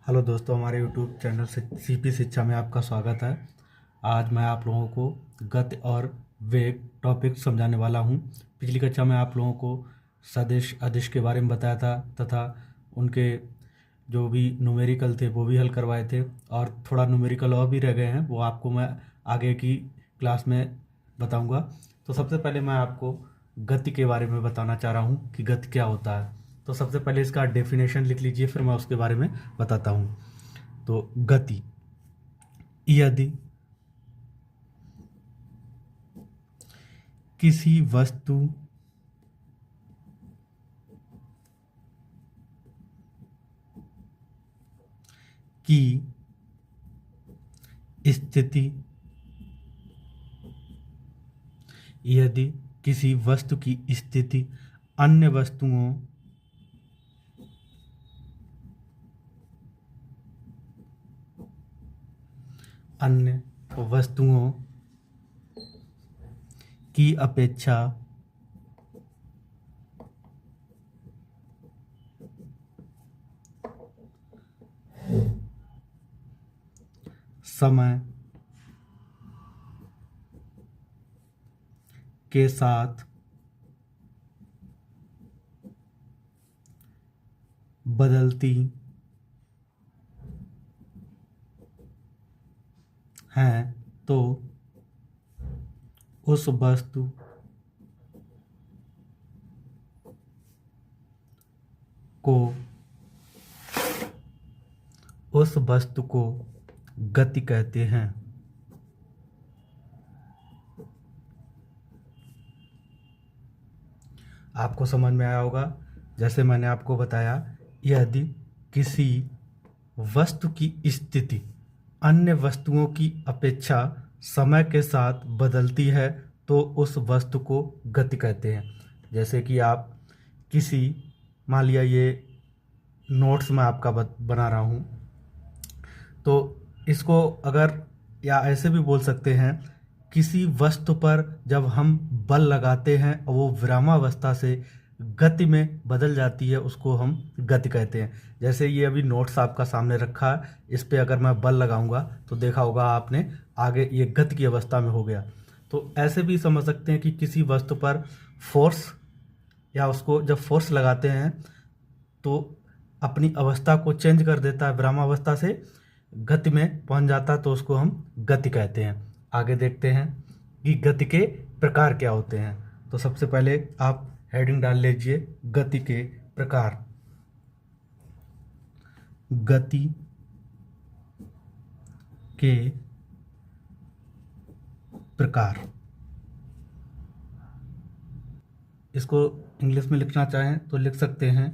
Hello दोस्तों, हमारे YouTube channel से सीपी शिक्षा में आपका स्वागत है। आज मैं आप लोगों को गति और वेग टॉपिक समझाने वाला हूं। पिछली कक्षा में आप लोगों को सदिश अदिश के बारे में बताया था तथा उनके जो भी न्यूमेरिकल थे वो भी हल करवाए थे और थोड़ा न्यूमेरिकल और भी रह गए हैं, वो आपको मैं आगे की क्लास में बताऊंगा। तो सबसे पहले मैं आपको गति के बारे में बताना चाह रहा हूँ कि गति क्या होता है। तो सबसे पहले इसका डेफिनेशन लिख लीजिए, फिर मैं उसके बारे में बताता हूँ। तो गति, यदि किसी वस्तु की स्थिति यदि किसी वस्तु की स्थिति अन्य वस्तुओं की अपेक्षा समय के साथ बदलती हैं तो उस वस्तु को गति कहते हैं। आपको समझ में आया होगा। जैसे मैंने आपको बताया, यदि किसी वस्तु की स्थिति अन्य वस्तुओं की अपेक्षा समय के साथ बदलती है तो उस वस्तु को गति कहते हैं। जैसे कि आप किसी, मान लिया ये नोट्स मैं आपका बना रहा हूँ, तो इसको अगर या ऐसे भी बोल सकते हैं, किसी वस्तु पर जब हम बल लगाते हैं और वो विरामावस्था से गति में बदल जाती है, उसको हम गति कहते हैं। जैसे ये अभी नोट्स आपका सामने रखा है, इस पे अगर मैं बल लगाऊंगा तो देखा होगा आपने, आगे ये गति की अवस्था में हो गया। तो ऐसे भी समझ सकते हैं कि किसी वस्तु पर फोर्स, या उसको जब फोर्स लगाते हैं तो अपनी अवस्था को चेंज कर देता है, विरामावस्था से गति में पहुंच जाता है, तो उसको हम गति कहते हैं। आगे देखते हैं कि गति के प्रकार क्या होते हैं। तो सबसे पहले आप हेडिंग डाल लीजिए, गति के प्रकार। गति के प्रकार, इसको इंग्लिश में लिखना चाहें तो लिख सकते हैं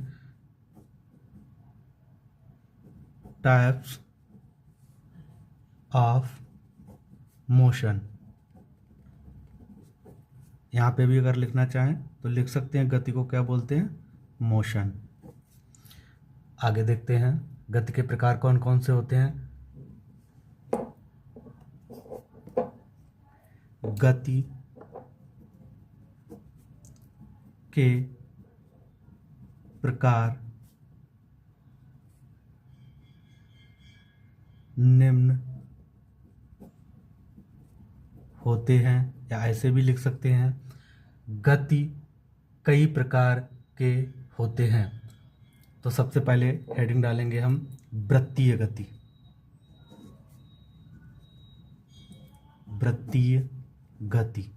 टाइप्स ऑफ मोशन। यहाँ पे भी अगर लिखना चाहें तो लिख सकते हैं, गति को क्या बोलते हैं, मोशन। आगे देखते हैं गति के प्रकार कौन कौन से होते हैं। गति के प्रकार निम्न होते हैं, या ऐसे भी लिख सकते हैं, गति कई प्रकार के होते हैं। तो सबसे पहले हेडिंग डालेंगे हम, वृत्तीय गति। वृत्तीय गति,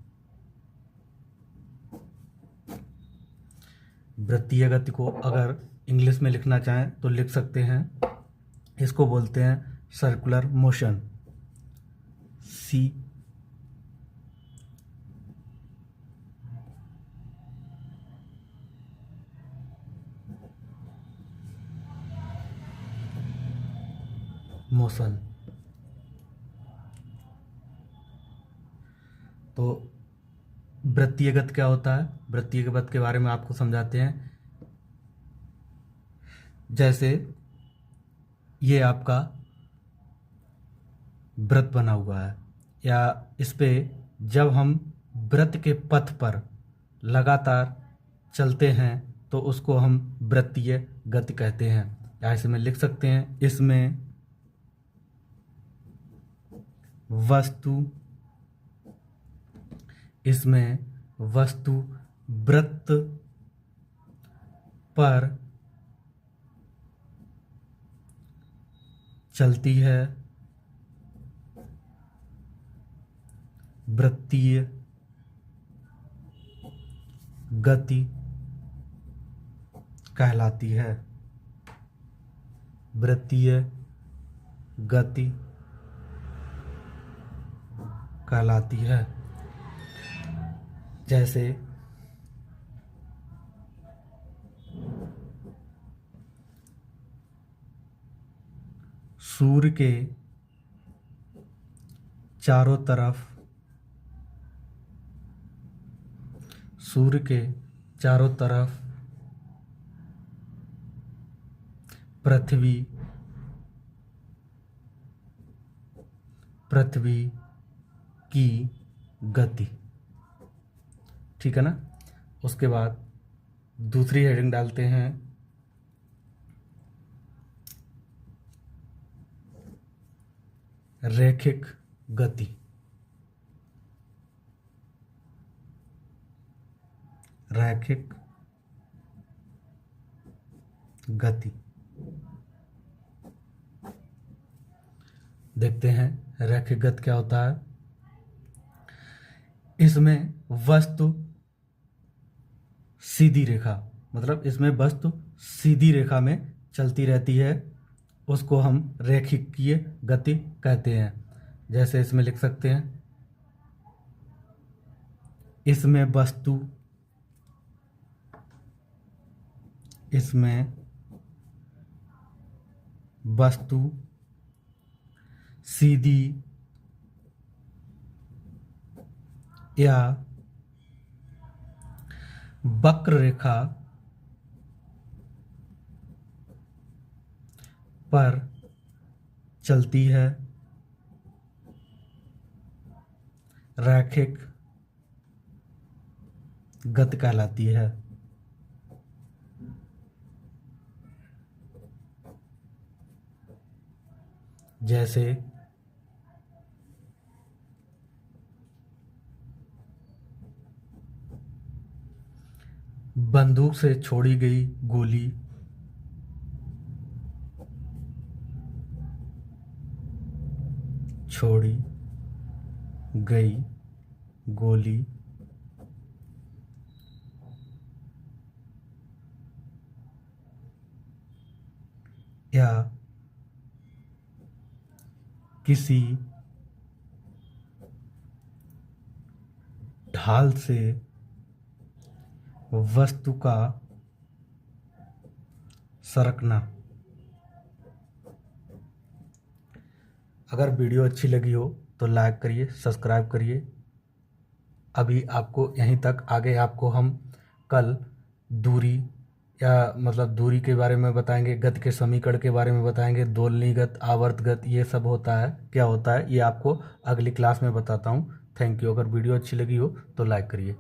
वृत्तीय गति को अगर इंग्लिश में लिखना चाहें तो लिख सकते हैं, इसको बोलते हैं सर्कुलर मोशन। सी मोशन। तो वृत्तीय गति क्या होता है, वृत्तीय गति के बारे में आपको समझाते हैं। जैसे ये आपका वृत्त बना हुआ है, या इस पे जब हम वृत्त के पथ पर लगातार चलते हैं तो उसको हम वृत्तीय गति कहते हैं। या ऐसे में लिख सकते हैं, इसमें वस्तु वृत्त पर चलती है, वृत्तीय गति कहलाती है। वृत्तीय गति कहलाती है। जैसे सूर्य के चारों तरफ पृथ्वी की गति। ठीक है ना। उसके बाद दूसरी हेडिंग डालते हैं, रैखिक गति। रैखिक गति देखते हैं रैखिक गति क्या होता है। इसमें वस्तु सीधी रेखा, मतलब इसमें वस्तु सीधी रेखा में चलती रहती है, उसको हम रैखिकीय गति कहते हैं। जैसे इसमें लिख सकते हैं, इसमें वस्तु सीधी या वक्र रेखा पर चलती है, रैखिक गति कहलाती है। जैसे बंदूक से छोड़ी गई गोली या किसी ढाल से वस्तु का सरकना। अगर वीडियो अच्छी लगी हो तो लाइक करिए, सब्सक्राइब करिए। अभी आपको यहीं तक, आगे आपको हम कल दूरी या मतलब दूरी के बारे में बताएंगे, गति के समीकरण के बारे में बताएंगे, दोलनी गति, आवर्त गति, ये सब होता है, क्या होता है ये आपको अगली क्लास में बताता हूँ। Thank you. अगर वीडियो अच्छी लगी हो तो लाइक करिए।